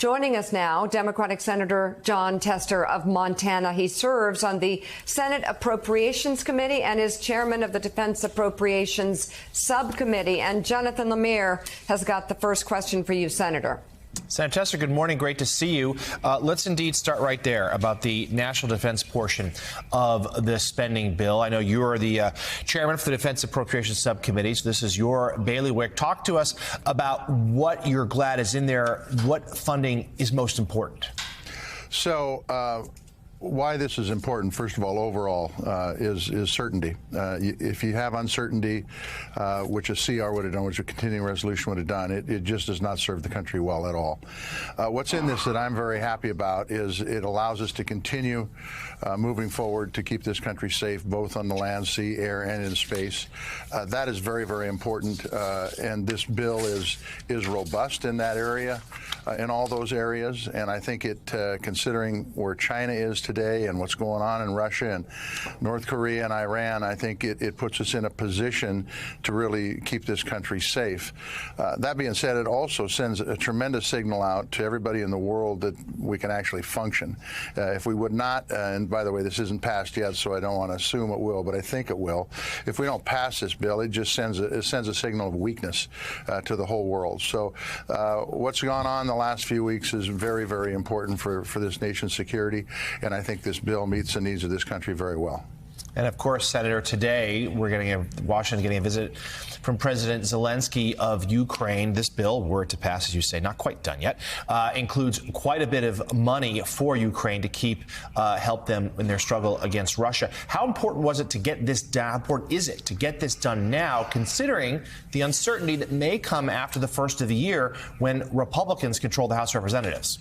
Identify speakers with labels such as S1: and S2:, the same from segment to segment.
S1: Joining us now, Democratic Senator Jon Tester of Montana. He serves on the Senate Appropriations Committee and is chairman of the Defense Appropriations Subcommittee. And Jonathan Lemire has got the first question for you, Senator.
S2: Senator Tester, good morning. Great to see you. Let's indeed start right there about the national defense portion of this spending bill. I know you are the chairman for the Defense Appropriations Subcommittee, so this is your bailiwick. Talk to us about what you're glad is in there, what funding is most important.
S3: So, why this is important, first of all, overall, is certainty. If you have uncertainty, which a CR would have done, which a continuing resolution would have done, it just does not serve the country well at all. What's in this that I'm very happy about is it allows us to continue moving forward to keep this country safe, both on the land, sea, air, and in space. That is very, very important, and this bill is robust in that area, in all those areas, and I think it, considering where China is today and what's going on in Russia and North Korea and Iran, I think it puts us in a position to really keep this country safe. That being said, it also sends a tremendous signal out to everybody in the world that we can actually function. If we would not, and by the way, this isn't passed yet, so I don't want to assume it will, but I think it will. If we don't pass this bill, it just sends a signal of weakness to the whole world. So what's gone on the last few weeks is very, very important for this nation's security, and I think this bill meets the needs of this country very well.
S2: And of course, Senator, today Washington's getting a visit from President Zelensky of Ukraine. This bill, were it to pass, as you say, not quite done yet, includes quite a bit of money for Ukraine to help them in their struggle against Russia. How important was it to get this done? How important is it to get this done now, considering the uncertainty that may come after the first of the year when Republicans control the House of Representatives?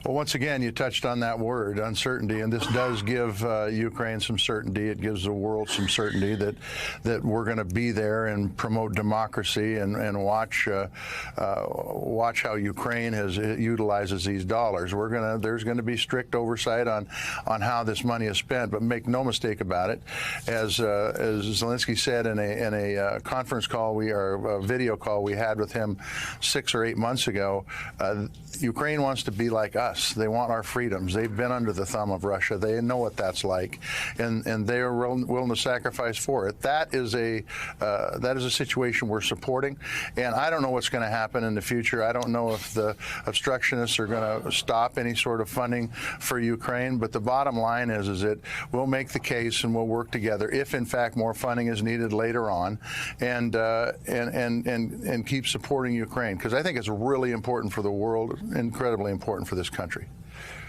S3: Well, once again, you touched on that word, uncertainty, and this does give Ukraine some certainty. It gives the world some certainty that we're going to be there and promote democracy and watch how Ukraine utilizes these dollars. There's going to be strict oversight on how this money is spent, but make no mistake about it. As Zelensky said in a conference call, a video call we had with him 6 or 8 months ago, Ukraine wants to be like us. They want our freedoms. They've been under the thumb of Russia. They know what that's like, and they are willing to sacrifice for it. That is a situation we're supporting, and I don't know what's going to happen in the future. I don't know if the obstructionists are going to stop any sort of funding for Ukraine, but the bottom line is that we'll make the case and we'll work together if, in fact, more funding is needed later on, and keep supporting Ukraine, because I think it's really important for the world, incredibly important for this country.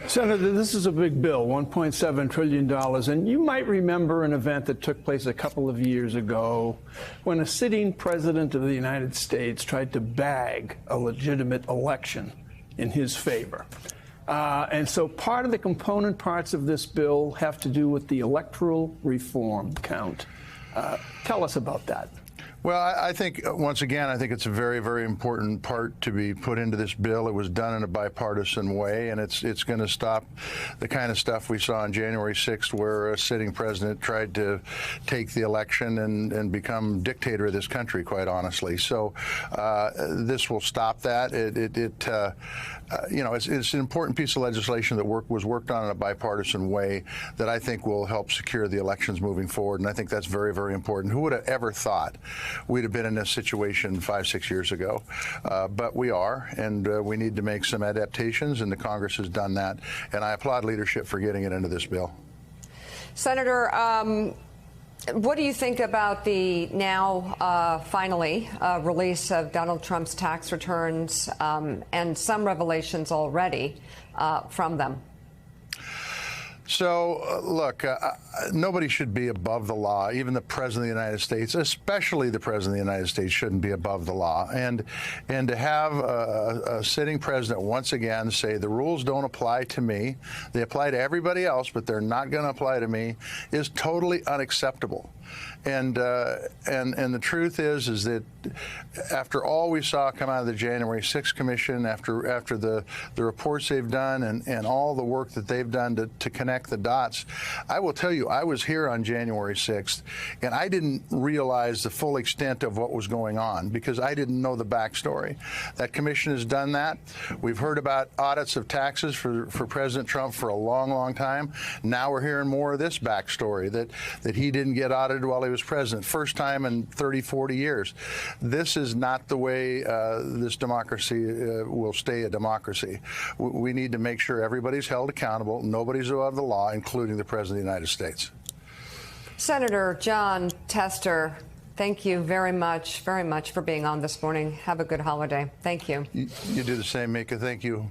S4: Senator, this is a big bill, $1.7 trillion, and you might remember an event that took place a couple of years ago when a sitting president of the United States tried to bag a legitimate election in his favor. And so part of the component parts of this bill have to do with the electoral reform count. Tell us about that.
S3: Well, I think, once again, I think it's a very, very important part to be put into this bill. It was done in a bipartisan way, and it's going to stop the kind of stuff we saw on January 6th, where a sitting president tried to take the election and become dictator of this country, quite honestly. So this will stop that. It's an important piece of legislation that was worked on in a bipartisan way that I think will help secure the elections moving forward, and I think that's very, very important. Who would have ever thought we'd have been in this situation 5, 6 years ago? But we are, and we need to make some adaptations, and the Congress has done that, and I applaud leadership for getting it into this bill.
S1: Senator, what do you think about the now finally release of Donald Trump's tax returns and some revelations already from them?
S3: So, look, nobody should be above the law. Even the President of the United States, especially the President of the United States, shouldn't be above the law. And to have a sitting president once again say the rules don't apply to me, they apply to everybody else, but they're not going to apply to me, is totally unacceptable. And the truth is that after all we saw come out of the January 6th Commission, after the reports they've done and all the work that they've done to connect the dots, I will tell you, I was here on January 6th, and I didn't realize the full extent of what was going on because I didn't know the backstory. That commission has done that. We've heard about audits of taxes for President Trump for a long, long time. Now we're hearing more of this backstory, that he didn't get audited while he was president. First time in 30, 40 years. This is not the way this democracy will stay a democracy. We need to make sure everybody's held accountable, nobody's above the law, including the President of the United States.
S1: Senator Jon Tester, thank you very much for being on this morning. Have a good holiday. Thank you.
S3: You do the same, Mika. Thank you.